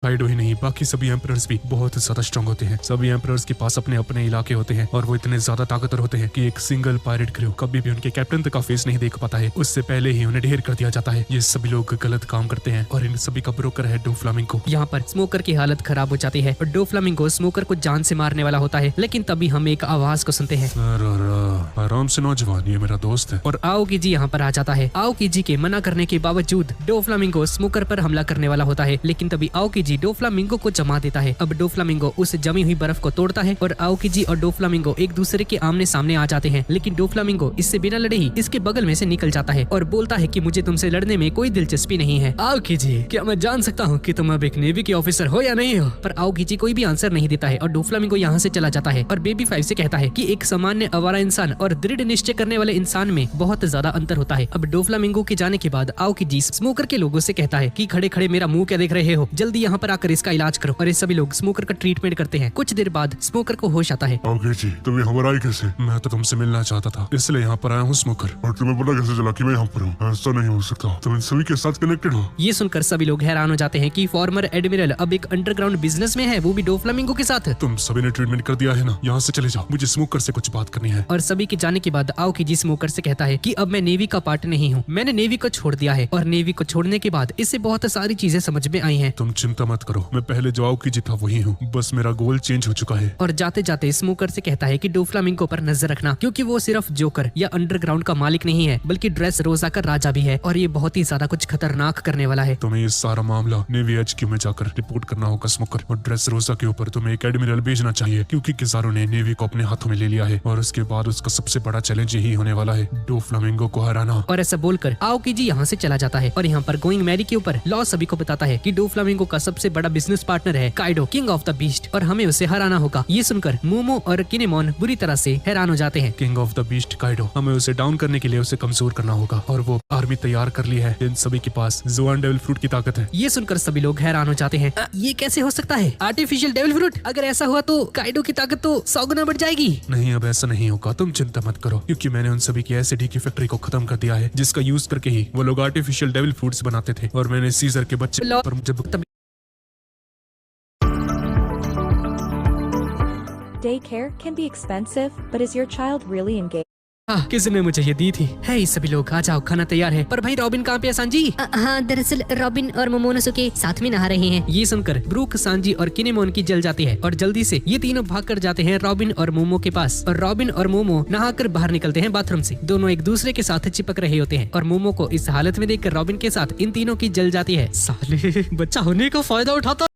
Kaido ही नहीं, बाकी सभी एम्परर्स भी बहुत ज्यादा स्ट्रांग होते हैं। सभी एम्परर्स के पास अपने अपने इलाके होते हैं और वो इतने ज्यादा ताकतवर होते हैं कि एक सिंगल पायरेट क्रू कभी भी उनके कैप्टन तक का फेस नहीं देख पाता है, उससे पहले ही उन्हें ढेर कर दिया जाता है। ये सभी लोग गलत काम करते हैं और इन सभी का ब्रोकर है डोफ्लामिंगो। यहाँ पर स्मोकर की हालत खराब हो जाती है और डोफ्लामिंगो स्मोकर को जान से मारने वाला होता है, लेकिन तभी हम एक आवाज को सुनते हैं। आराम से नौजवान, ये मेरा दोस्त है। और आओकीजी यहाँ पर आ जाता है। आओकीजी के मना करने के बावजूद डोफ्लामिंगो स्मोकर पर हमला करने वाला होता है, लेकिन तभी आओकीजी डोफ्लामिंगो को जमा देता है। अब डोफ्लामिंगो उस जमी हुई बर्फ को तोड़ता है और आओकीजी और डोफ्लामिंगो एक दूसरे के आमने सामने आ जाते हैं, लेकिन डोफ्लामिंगो इससे बिना लड़े ही इसके बगल में से निकल जाता है और बोलता है कि मुझे तुमसे लड़ने में कोई दिलचस्पी नहीं है। आओकीजी, क्या मैं जान सकता हूँ कि तुम अब एक नेवी के ऑफिसर हो या नहीं हो? पर आओकीजी कोई भी आंसर नहीं देता है और डोफ्लामिंगो यहाँ से चला जाता है और बेबी 5 से कहता है कि एक सामान्य आवारा इंसान और दृढ़ निश्चय करने वाले इंसान में बहुत ज्यादा अंतर होता है। अब डोफ्लामिंगो के जाने के बाद आओकीजी स्मोकर के लोगों से कहता है कि खड़े खड़े मेरा मुंह क्या देख रहे हो, जल्दी यहाँ पर आकर इसका इलाज करो। और ये सभी लोग स्मोकर का ट्रीटमेंट करते हैं। कुछ देर बाद स्मोकर को होश आता है। आओकीजी, तुम यहाँ पर आई कैसे? मैं तो तुमसे मिलना चाहता था, इसलिए यहाँ पर आया हूँ स्मोकर। और तुम्हें पता कैसे चला कि मैं यहाँ पर हूँ? ऐसा नहीं हो सकता, तुम इन सभी के साथ कनेक्टेड हो। ये सुनकर सभी लोग हैरान हो जाते हैं कि फॉर्मर एडमिरल अब एक अंडरग्राउंड बिजनेस में है, वो भी डोफ्लामिंगो के साथ। तुम सभी ने ट्रीटमेंट कर दिया है ना, यहाँ से चले जाओ, मुझे स्मोकर से कुछ बात करनी है। और सभी के जाने के बाद आओकीजी स्मोकर से कहता है कि अब मैं नेवी का पार्ट नहीं हूँ, मैंने नेवी को छोड़ दिया है और नेवी को छोड़ने के बाद इससे बहुत सारी चीजें समझ में आई हैं। तुम चिंता मत करो, मैं पहले जो आओकीजी था वही हूँ, बस मेरा गोल चेंज हो चुका है। और जाते जाते स्मोकर से कहता है कि डोफ्लामिंगो पर नजर रखना, क्योंकि वो सिर्फ जोकर या अंडरग्राउंड का मालिक नहीं है, बल्कि ड्रेस रोजा का राजा भी है और ये बहुत ही ज्यादा कुछ खतरनाक करने वाला है। तुम्हें ये सारा मामला नेवी HQ में जाकर रिपोर्ट करना होगा स्मोकर, और ड्रेस रोजा के ऊपर तुम्हें एक एडमिरल भेजना चाहिए, क्योंकि किजारो ने नेवी को अपने हाथों में ले लिया है और उसके बाद उसका सबसे बड़ा चैलेंज यही होने वाला है, डोफ्लामिंगो को हराना। और ऐसा बोलकर आओकीजी यहाँ से चला जाता है और यहाँ पर गोइंग मैरी के ऊपर लॉ सभी को बताता है कि डोफ्लामिंगो का सबसे बड़ा बिजनेस पार्टनर है Kaido, king of the beast, और हमें उसे हराना होगा। ये सुनकर मोमो और किनेमोन बुरी तरह से हैरान हो जाते हैं। King of the beast Kaido, हमें उसे डाउन करने के लिए उसे कमजोर करना होगा और वो आर्मी तैयार कर ली है। इन सभी के पास ज़ुआन डेविल फ्रूट की ताकत है। ये सुनकर सभी लोग हैरान हो जाते हैं। ये कैसे हो सकता है? Artificial devil fruit? अगर ऐसा हुआ तो काइडो की ताकत तो 100 गुना बढ़ जाएगी। नहीं, अब ऐसा नहीं होगा, तुम चिंता मत करो, क्योंकि मैंने उन सभी की एसिड की फैक्ट्री को खत्म कर दिया है, जिसका यूज करके ही वो लोग आर्टिफिशियल डेविल फ्रूट्स बनाते थे। और मैंने सीजर के बच्चे पर जब Daycare can be expensive, but is your child really engaged? किसी ने मुझे ये दी थी। है सभी लोग आ जाओ, खाना तैयार है। पर भाई रॉबिन कहाँ पे है सांजी? हाँ, दरअसल रॉबिन और मोमोनोसुके साथ में नहा रहे हैं। ये सुनकर ब्रूक, सांजी और किनेमोन की जल जाती है और जल्दी से ये तीनों भाग कर जाते हैं रॉबिन और मोमो के पास। और रॉबिन और मोमो नहाकर बाहर निकलते हैं बाथरूम से। दोनों एक दूसरे के साथ चिपक रहे होते हैं और मोमो को इस हालत में देखकर रॉबिन के साथ इन तीनों की जल जाती है। साले, बच्चा होने का फायदा उठाता